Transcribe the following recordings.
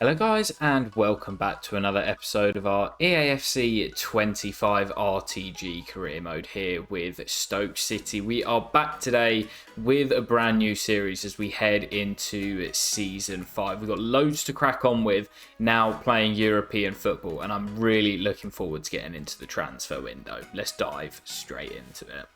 Hello guys and welcome back to another episode of our EAFC 25 RTG career mode here with Stoke City. We are back today with a brand new series as we head into season 5. We've got loads to crack on with now playing European football and I'm really looking forward to getting into the transfer window. Let's dive straight into it.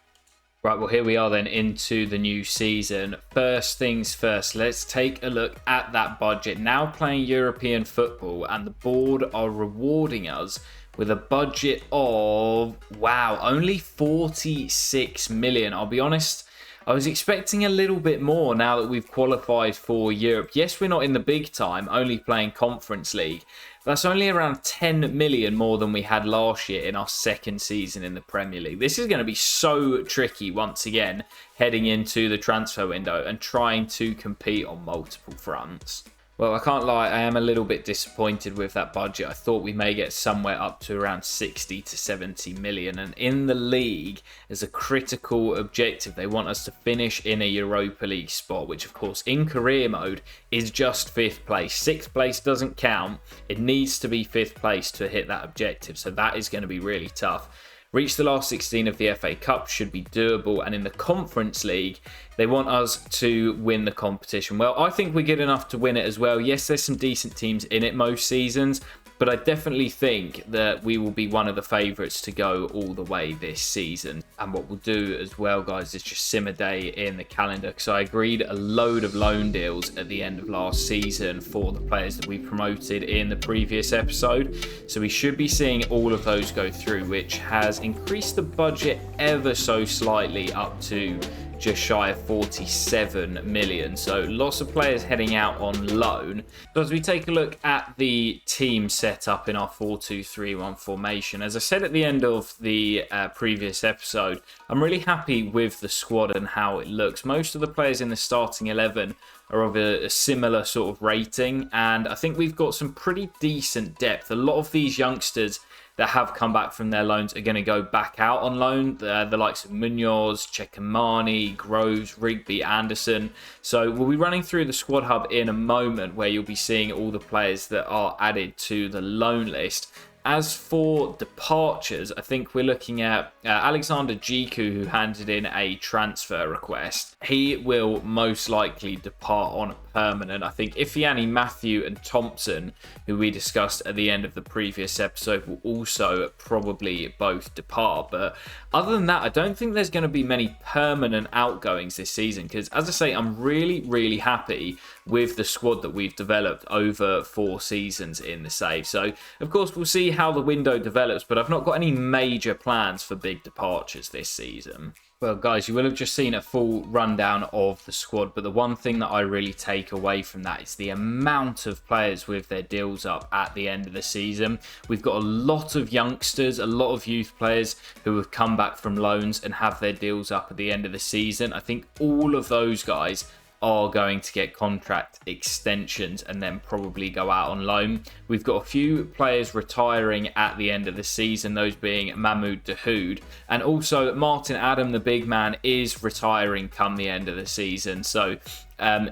Right, well, here we are then into the new season. First things first, let's take a look at that budget. Now playing European football, and the board are rewarding us with a budget of, wow, only 46 million. I'll be honest, I was expecting a little bit more now that we've qualified for Europe. Yes, we're not in the big time, only playing Conference League. That's only around 10 million more than we had last year in our second season in the Premier League. This is going to be so tricky once again, heading into the transfer window and trying to compete on multiple fronts. Well, I can't lie, I am a little bit disappointed with that budget. I thought we may get somewhere up to around 60 to 70 million. And in the league, as a critical objective, they want us to finish in a Europa League spot, which of course in career mode is just 5th place. 6th place doesn't count. It needs to be 5th place to hit that objective. So that is going to be really tough. Reach the last 16 of the FA Cup should be doable, and in the Conference League, they want us to win the competition. Well, I think we're good enough to win it as well. Yes, there's some decent teams in it most seasons, but I definitely think that we will be one of the favourites to go all the way this season. And what we'll do as well, guys, is just sim a day in the calendar, because I agreed a load of loan deals at the end of last season for the players that we promoted in the previous episode. So we should be seeing all of those go through, which has increased the budget ever so slightly up to just shy of 47 million. So lots of players heading out on loan. So as we take a look at the team setup in our 4-2-3-1 formation, as I said at the end of the previous episode, I'm really happy with the squad and how it looks. Most of the players in the starting 11 are of a similar sort of rating, and I think we've got some pretty decent depth. A lot of these youngsters that have come back from their loans are going to go back out on loan. The likes of Munoz, Chekamani, Groves, Rigby, Anderson. So we'll be running through the squad hub in a moment where you'll be seeing all the players that are added to the loan list. As for departures, I think we're looking at Alexander Jiku, who handed in a transfer request. He will most likely depart on a permanent. I think Ifeanyi, Matthew and Thompson, who we discussed at the end of the previous episode, will also probably both depart. But other than that, I don't think there's going to be many permanent outgoings this season, because as I say, I'm really happy with the squad that we've developed over 4 seasons in the save. So of course we'll see how the window develops, but I've not got any major plans for big departures this season. Well, guys, you will have just seen a full rundown of the squad, but the one thing that I really take away from that is the amount of players with their deals up at the end of the season. We've got a lot of youngsters, a lot of youth players who have come back from loans and have their deals up at the end of the season. I think all of those guys are going to get contract extensions and then probably go out on loan. We've got a few players retiring at the end of the season, those being Mahmoud Dahoud, and also Martin Adam, the big man, is retiring come the end of the season. So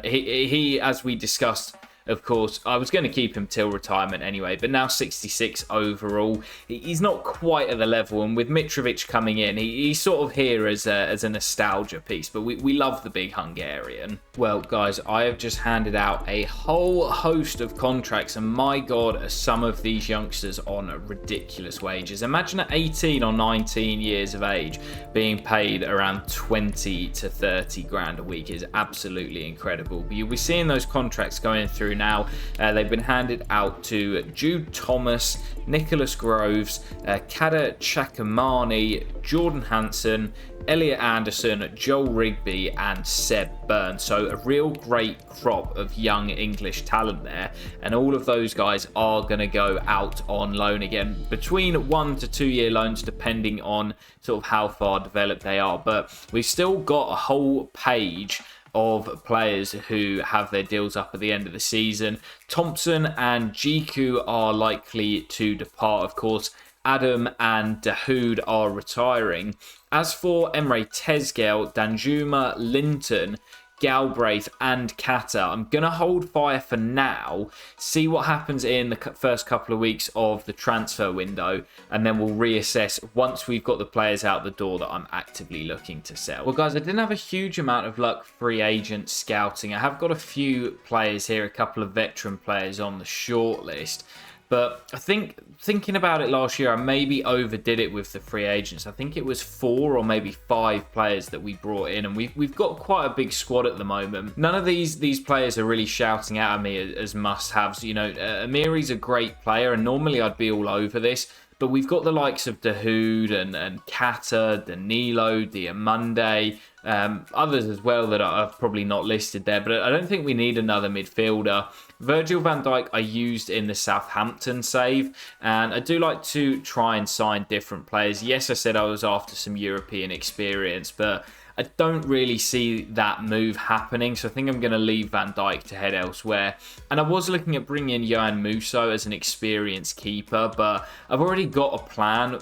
he, as we discussed, of course, I was going to keep him till retirement anyway, but now 66 overall. He's not quite at the level, and with Mitrovic coming in, he's sort of here as a nostalgia piece, but we love the big Hungarian. Well, guys, I have just handed out a whole host of contracts, and my God, are some of these youngsters on ridiculous wages. Imagine at 18 or 19 years of age being paid around 20 to 30 grand a week is absolutely incredible. But you'll be seeing those contracts going through now. They've been handed out to Jude Thomas, Nicholas Groves, Kader Chakamani, Jordan Hansen, Elliot Anderson, Joel Rigby and Seb Burns. So a real great crop of young English talent there, and all of those guys are going to go out on loan again, between 1 to 2 year loans depending on sort of how far developed they are. But we've still got a whole page of players who have their deals up at the end of the season. Thompson and Jiku are likely to depart, of course. Adam and Dahoud are retiring. As for Emre Tezgel, Danjuma, Linton, Galbraith and Kata. I'm going to hold fire for now, see what happens in the first couple of weeks of the transfer window, and then we'll reassess once we've got the players out the door that I'm actively looking to sell. Well, guys, I didn't have a huge amount of luck free agent scouting. I have got a few players here, a couple of veteran players on the shortlist. But I think, thinking about it last year, I maybe overdid it with the free agents. I think it was 4 or maybe 5 players that we brought in, and we've got quite a big squad at the moment. None of these players are really shouting out at me as must-haves. You know, Amiri's a great player, and normally I'd be all over this. But we've got the likes of Dahoud and Kata, Danilo, Diamonde, others as well that I've probably not listed there. But I don't think we need another midfielder. Virgil van Dijk I used in the Southampton save, and I do like to try and sign different players. Yes, I said I was after some European experience, but I don't really see that move happening, so I think I'm going to leave Van Dijk to head elsewhere. And I was looking at bringing in Johan Musso as an experienced keeper, but I've already got a plan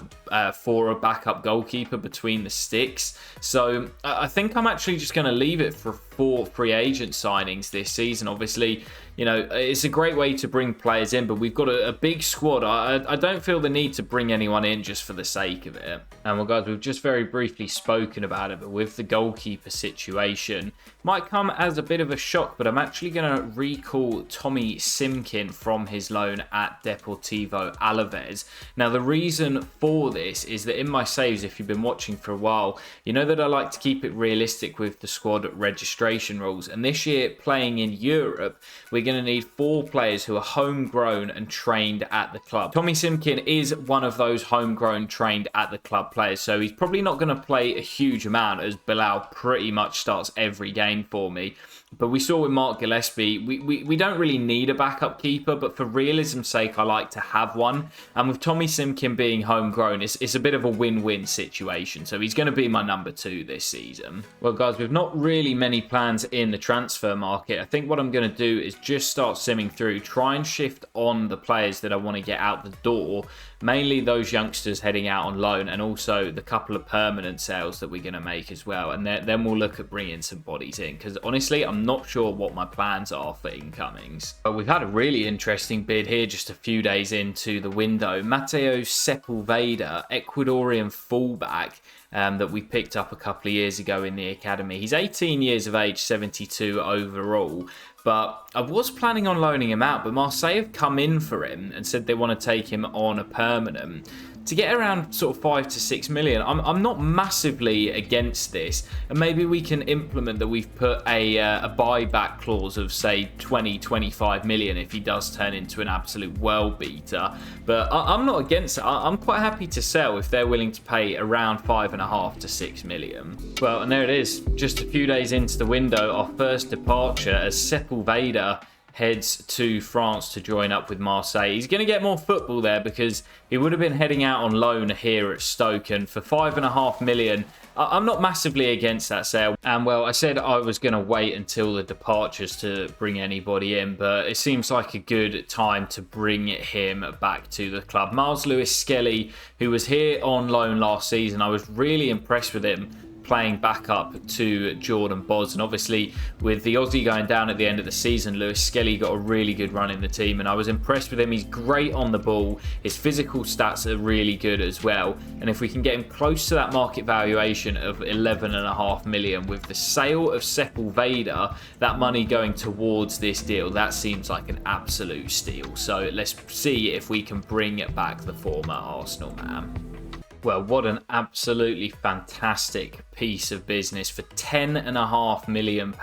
for a backup goalkeeper between the sticks. So I think I'm actually just going to leave it for 4 free agent signings this season. Obviously, you know, it's a great way to bring players in, but we've got a big squad. I don't feel the need to bring anyone in just for the sake of it. And well, guys, we've just very briefly spoken about it, but with the goalkeeper situation, might come as a bit of a shock, but I'm actually going to recall Tommy Simkin from his loan at Deportivo Alaves. Now, the reason for this is that in my saves, if you've been watching for a while, you know that I like to keep it realistic with the squad registration rules. And this year, playing in Europe, we're going to need 4 players who are homegrown and trained at the club. Tommy Simkin is one of those homegrown, trained at the club players, so he's probably not going to play a huge amount, as Bilal pretty much starts every game for me. But we saw with Mark Gillespie, we don't really need a backup keeper, but for realism's sake, I like to have one. And with Tommy Simkin being homegrown, it's a bit of a win-win situation. So he's going to be my number 2 this season. Well, guys, we've not really many plans in the transfer market. I think what I'm going to do is just start simming through, try and shift on the players that I want to get out the door, mainly those youngsters heading out on loan, and also the couple of permanent sales that we're going to make as well. And then we'll look at bringing some bodies in, because honestly, I'm not sure what my plans are for incomings. But we've had a really interesting bid here just a few days into the window. Mateo Sepulveda, Ecuadorian fullback, that we picked up a couple of years ago in the academy. He's 18 years of age, 72 overall. But I was planning on loaning him out, but Marseille have come in for him and said they want to take him on a permanent. To get around sort of 5 to 6 million, I'm not massively against this. And maybe we can implement that we've put a buyback clause of, say, 20, 25 million if he does turn into an absolute world beater. But I'm not against it. I'm quite happy to sell if they're willing to pay around 5.5 to 6 million. Well, and there it is. Just a few days into the window, our first departure as Sepulveda heads to France to join up with Marseille. He's going to get more football there because he would have been heading out on loan here at Stoke, and for 5.5 million, I'm not massively against that sale. And well, I said I was going to wait until the departures to bring anybody in, but it seems like a good time to bring him back to the club. Miles Lewis Skelly, who was here on loan last season, I was really impressed with him playing back up to Jordan Boz, and obviously with the Aussie going down at the end of the season, Lewis Skelly got a really good run in the team, and I was impressed with him. He's great on the ball, his physical stats are really good as well, and if we can get him close to that market valuation of 11.5 million with the sale of Sepulveda, that money going towards this deal, that seems like an absolute steal. So let's see if we can bring back the former Arsenal man. Well, what an absolutely fantastic piece of business for £10.5 million.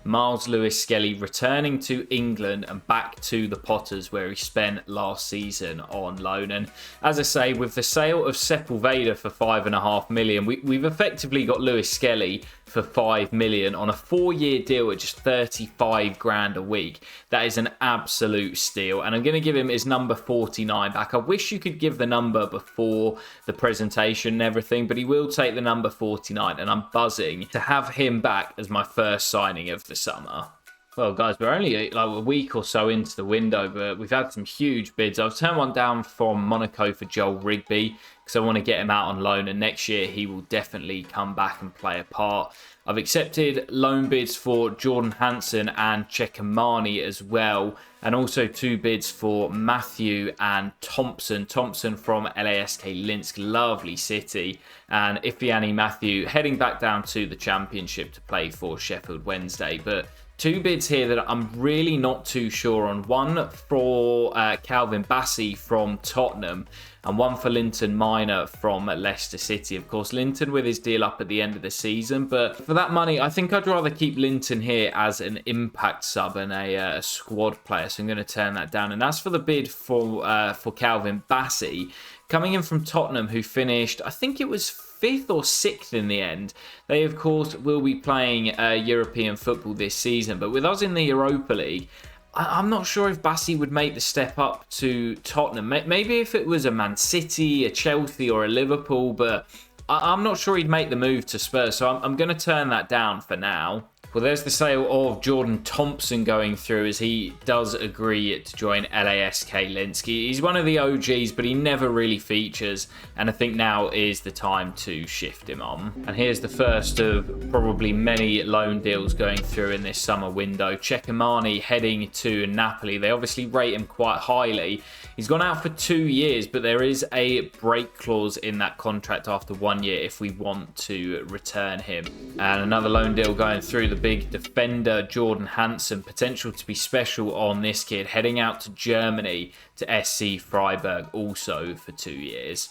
Miles Lewis Skelly returning to England and back to the Potters where he spent last season on loan. And as I say, with the sale of Sepulveda for £5.5 million, we've effectively got Lewis Skelly for £5 million on a 4-year deal at just 35 grand a week. That is an absolute steal, and I'm going to give him his number 49 back. I wish you could give the number before the presentation and everything, but he will take the number 49, and I'm buzzing to have him back as my first signing of the summer. Well, guys, we're only like a week or so into the window, but we've had some huge bids. I've turned one down from Monaco for Joel Rigby because I want to get him out on loan, and next year he will definitely come back and play a part. I've accepted loan bids for Jordan Hansen and Chekamani as well, and also 2 bids for Matthew and Thompson. Thompson from LASK Linsk, lovely city, and Ifeanyi Matthew heading back down to the Championship to play for Sheffield Wednesday. But 2 bids here that I'm really not too sure on. One for Calvin Bassey from Tottenham, and one for Linton Miner from Leicester City. Of course, Linton with his deal up at the end of the season, but for that money, I think I'd rather keep Linton here as an impact sub and a squad player, so I'm going to turn that down. And as for the bid for Calvin Bassey, coming in from Tottenham, who finished, I think it was 5th or 6th in the end. They, of course, will be playing European football this season, but with us in the Europa League, I'm not sure if Bassey would make the step up to Tottenham. Maybe if it was a Man City, a Chelsea or a Liverpool, but I'm not sure he'd make the move to Spurs, so I'm going to turn that down for now. Well, there's the sale of Jordan Thompson going through as he does agree to join LASK Linsk. He's one of the OGs, but he never really features, and I think now is the time to shift him on. And here's the first of probably many loan deals going through in this summer window. Chekamani heading to Napoli. They obviously rate him quite highly. He's gone out for 2 years, but there is a break clause in that contract after 1 year if we want to return him. And another loan deal going through, the big defender Jordan Hansen, potential to be special on this kid, heading out to Germany to SC Freiburg, also for 2 years.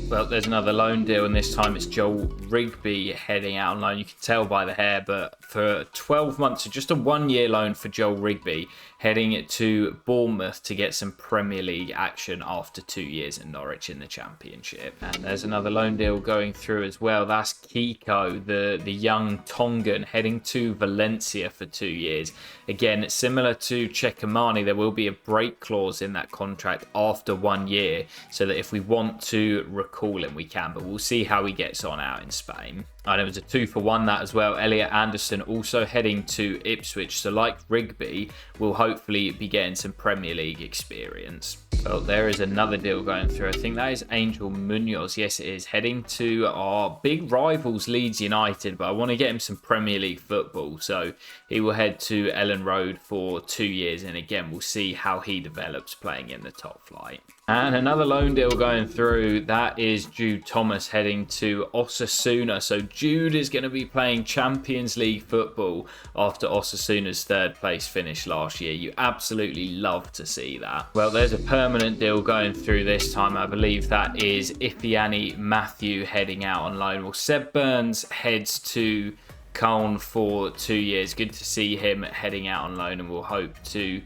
Well, there's another loan deal, and this time it's Joel Rigby heading out on loan. You can tell by the hair, but for 12 months, so just a 1-year loan for Joel Rigby, heading to Bournemouth to get some Premier League action after 2 years at Norwich in the Championship. And there's another loan deal going through as well. That's Kiko, the young Tongan, heading to Valencia for 2 years. Again, similar to Chekamani, there will be a break clause in that contract after 1 year, so that if we want to recall him, we can, but we'll see how he gets on out in Spain. And it was a 2-for-1 that as well. Elliot Anderson also heading to Ipswich, so like Rigby, will hopefully be getting some Premier League experience. Well, there is another deal going through. I think that is Angel Munoz. Yes, it is. Heading to our big rivals, Leeds United, but I want to get him some Premier League football, so he will head to Ellen Road for 2 years, and again, we'll see how he develops playing in the top flight. And another loan deal going through, that is Jude Thomas heading to Osasuna. So Jude is going to be playing Champions League football after Osasuna's 3rd place finish last year. You absolutely love to see that. Well, there's a permanent deal going through this time. I believe that is Ifeanyi Matthew heading out on loan. Well, Seb Burns heads to Cologne for 2 years. Good to see him heading out on loan, and we'll hope to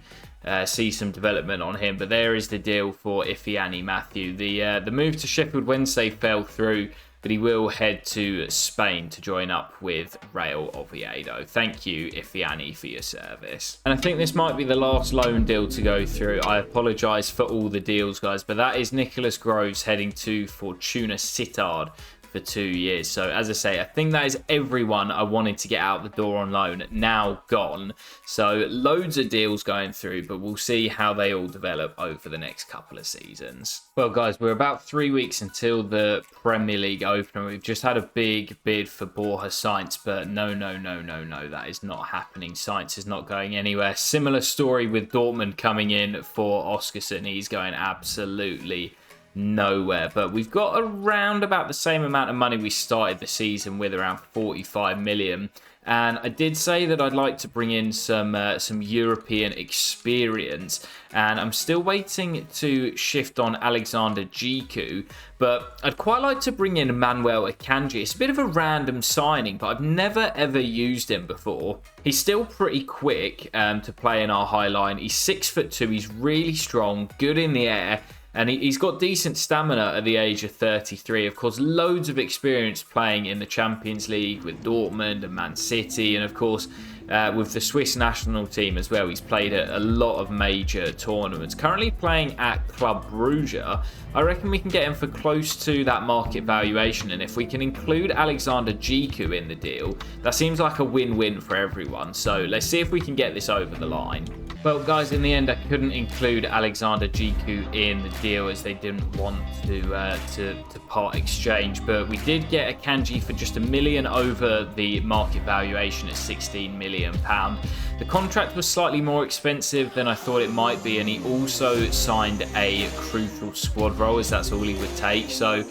see some development on him. But there is the deal for Ifeanyi Matthew. The move to Sheffield Wednesday fell through, but he will head to Spain to join up with Real Oviedo. Thank you, Ifeanyi, for your service. And I think this might be the last loan deal to go through. I apologise for all the deals, guys, but that is Nicholas Groves heading to Fortuna Sittard for 2 years. So as I say, I think that is everyone I wanted to get out the door on loan now gone. So loads of deals going through, but we'll see how they all develop over the next couple of seasons. Well, guys, we're about 3 weeks until the Premier League opener. We've just had a big bid for Borja Sainz, but no, that is not happening. Sainz is not going anywhere. Similar story with Dortmund coming in for Oscarson. He's going absolutely nowhere. But we've got around about the same amount of money we started the season with, around 45 million. And I did say that I'd like to bring in some European experience, and I'm still waiting to shift on Alexander Giku, but I'd quite like to bring in Manuel Akanji. It's a bit of a random signing, but I've never ever used him before. He's still pretty quick to play in our high line. He's 6'2", he's really strong, good in the air, and he's got decent stamina at the age of 33. Of course, loads of experience playing in the Champions League with Dortmund and Man City. And of course, with the Swiss national team as well. He's played at a lot of major tournaments. Currently playing at Club Brugge. I reckon we can get him for close to that market valuation, and if we can include Alexander Giku in the deal, that seems like a win-win for everyone. So let's see if we can get this over the line. Well, guys, in the end, I couldn't include Alexander Giku in the deal as they didn't want to part exchange. But we did get a Kanji for just $1 million over the market valuation at £16 million. The contract was slightly more expensive than I thought it might be, and he also signed a crucial squad role, as that's all he would take. So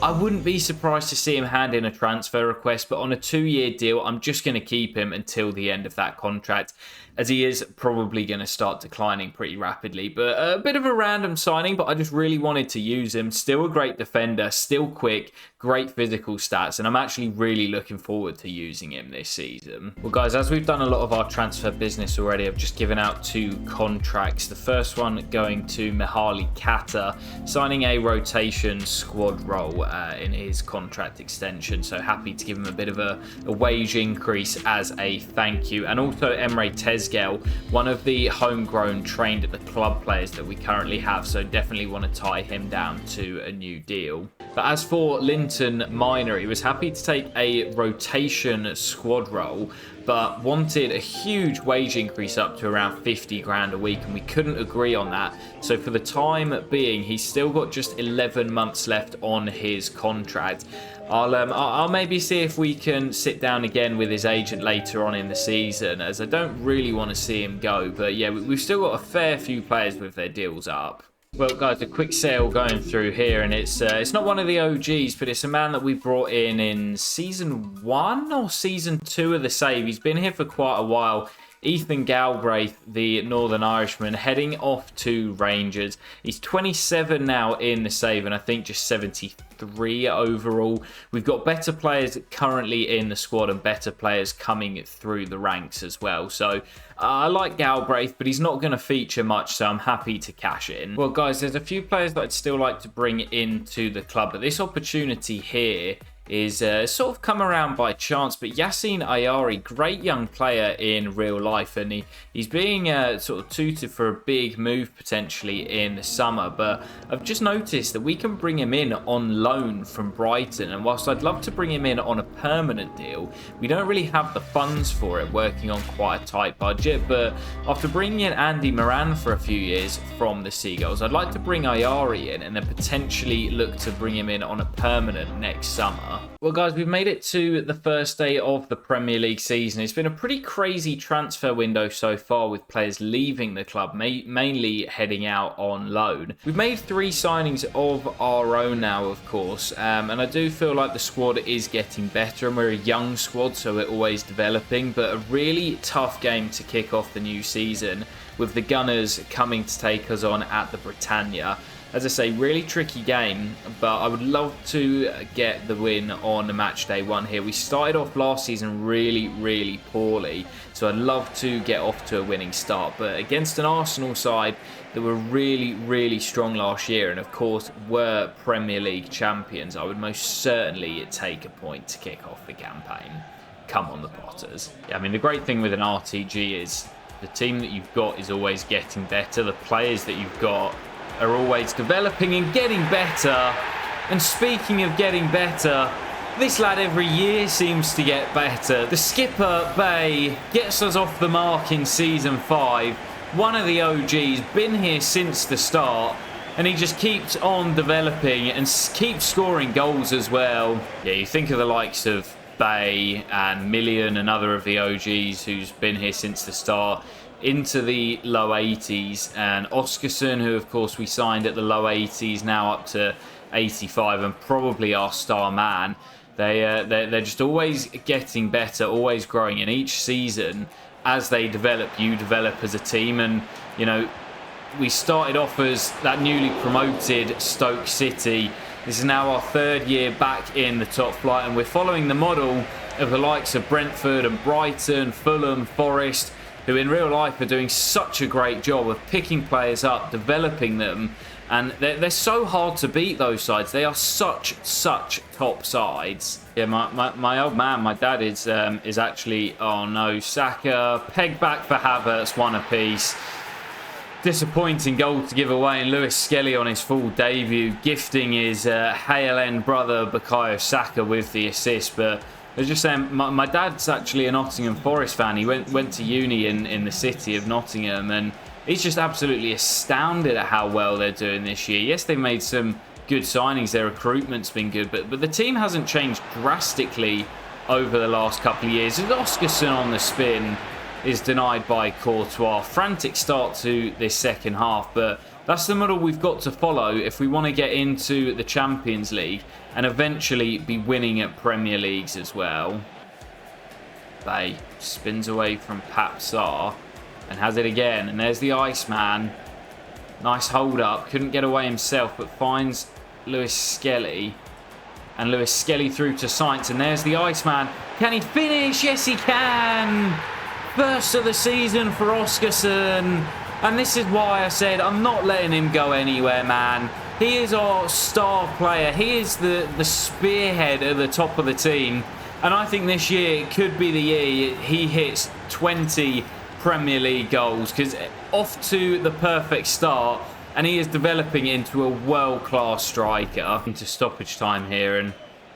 I wouldn't be surprised to see him hand in a transfer request, but on a 2-year deal, I'm just going to keep him until the end of that contract, as he is probably going to start declining pretty rapidly. But a bit of a random signing, but I just really wanted to use him. Still a great defender, still quick, great physical stats, and I'm actually really looking forward to using him this season. Well, guys, as we've done a lot of our transfer business already, I've just given out 2 contracts. The first one going to Mihaly Kata, signing a rotation squad role in his contract extension. So happy to give him a bit of a wage increase as a thank you. And also Emre Tezgel, one of the homegrown trained at the club players that we currently have. So definitely want to tie him down to a new deal. But as for Linton Minor, he was happy to take a rotation squad role, but wanted a huge wage increase up to around 50 grand a week, and we couldn't agree on that. So for the time being, he's still got just 11 months left on his contract. I'll maybe see if we can sit down again with his agent later on in the season, as I don't really want to see him go. But yeah, we've still got a fair few players with their deals up. Well, guys, a quick sale going through here, and it's not one of the OGs, but it's a man that we brought in Season 1 or Season 2 of the save. He's been here for quite a while. Ethan Galbraith, the Northern Irishman, heading off to Rangers. He's 27 now in the save, and I think just 73 overall. We've got better players currently in the squad and better players coming through the ranks as well. So I like Galbraith, but he's not going to feature much, so I'm happy to cash in. Well, guys, there's a few players that I'd still like to bring into the club, but this opportunity here is sort of come around by chance. But Yassine Ayari, great young player in real life, and he's being sort of tutored for a big move potentially in the summer. But I've just noticed that we can bring him in on loan from Brighton, and whilst I'd love to bring him in on a permanent deal, we don't really have the funds for it, working on quite a tight budget. But after bringing in Andy Moran for a few years from the Seagulls, I'd like to bring Ayari in and then potentially look to bring him in on a permanent next summer. Well, guys, we've made it to the first day of the Premier League season. It's been a pretty crazy transfer window so far, with players leaving the club, mainly heading out on loan. We've made 3 signings of our own now, of course, and I do feel like the squad is getting better, and we're a young squad, so we're always developing, but a really tough game to kick off the new season, with the Gunners coming to take us on at the Britannia. As I say, really tricky game, but I would love to get the win on match day 1 here. We started off last season really poorly, so I'd love to get off to a winning start. But against an Arsenal side that were really strong last year, and of course were Premier League champions, I would most certainly take a point to kick off the campaign. Come on, the Potters. Yeah, I mean, the great thing with an RTG is the team that you've got is always getting better. The players that you've got are always developing and getting better. And speaking of getting better, this lad every year seems to get better. The skipper, Bay, gets us off the mark in Season 5. One of the OGs, been here since the start, and he just keeps on developing and keeps scoring goals as well. Yeah, you think of the likes of Bay and Million, another of the OGs who's been here since the start, into the low 80s, and Oscarson, who of course we signed at the low 80s, now up to 85, and probably our star man. They're just always getting better, always growing, and each season as they develop, you develop as a team. And you know, we started off as that newly promoted Stoke City. This is now our 3rd year back in the top flight, and we're following the model of the likes of Brentford and Brighton, Fulham, Forest. who in real life are doing such a great job of picking players up, developing them, and they're so hard to beat, those sides. They are such top sides. Yeah, my old man, my dad is actually, oh no, Saka, peg back for Havertz, one apiece. Disappointing goal to give away, and Lewis Skelly on his full debut, gifting his Hale brother Bukayo Saka with the assist. But I was just saying, my dad's actually a Nottingham Forest fan. He went to uni in the city of Nottingham, and he's just absolutely astounded at how well they're doing this year. Yes, they've made some good signings. Their recruitment's been good, but the team hasn't changed drastically over the last couple of years. Oscarson on the spin is denied by Courtois. Frantic start to this second half, but that's the model we've got to follow if we want to get into the Champions League and eventually be winning at Premier Leagues as well. Bay spins away from Pap Sarr and has it again, and there's the Iceman. Nice hold up, couldn't get away himself, but finds Lewis Skelly. And Lewis Skelly through to Sainz, and there's the Iceman. Can he finish? Yes, he can! First of the season for Oscarson. And this is why I said I'm not letting him go anywhere, man. He is our star player. He is the spearhead at the top of the team. And I think this year it could be the year he hits 20 Premier League goals, because off to the perfect start, and he is developing into a world-class striker. Into stoppage time here, and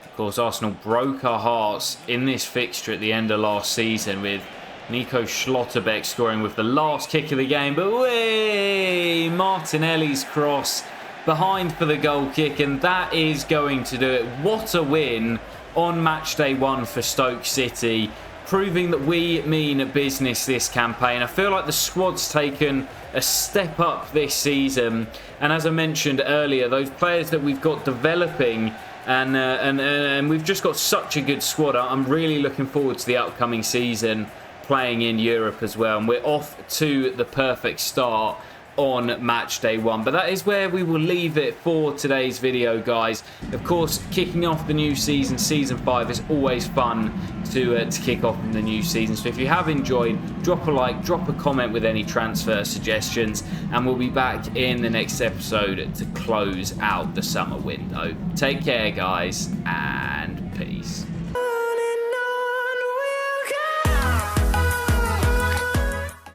of course Arsenal broke our hearts in this fixture at the end of last season with Nico Schlotterbeck scoring with the last kick of the game, but way Martinelli's cross behind for the goal kick, and that is going to do it. What a win on match day 1 for Stoke City, proving that we mean business this campaign. I feel like the squad's taken a step up this season, and as I mentioned earlier, those players that we've got developing, and we've just got such a good squad. I'm really looking forward to the upcoming season, playing in Europe as well, and we're off to the perfect start on match day 1. But that is where we will leave it for today's video, guys. Of course, kicking off the new season, season 5, is always fun to kick off in the new season. So if you have enjoyed, drop a like, drop a comment with any transfer suggestions, and we'll be back in the next episode to close out the summer window. Take care, guys, and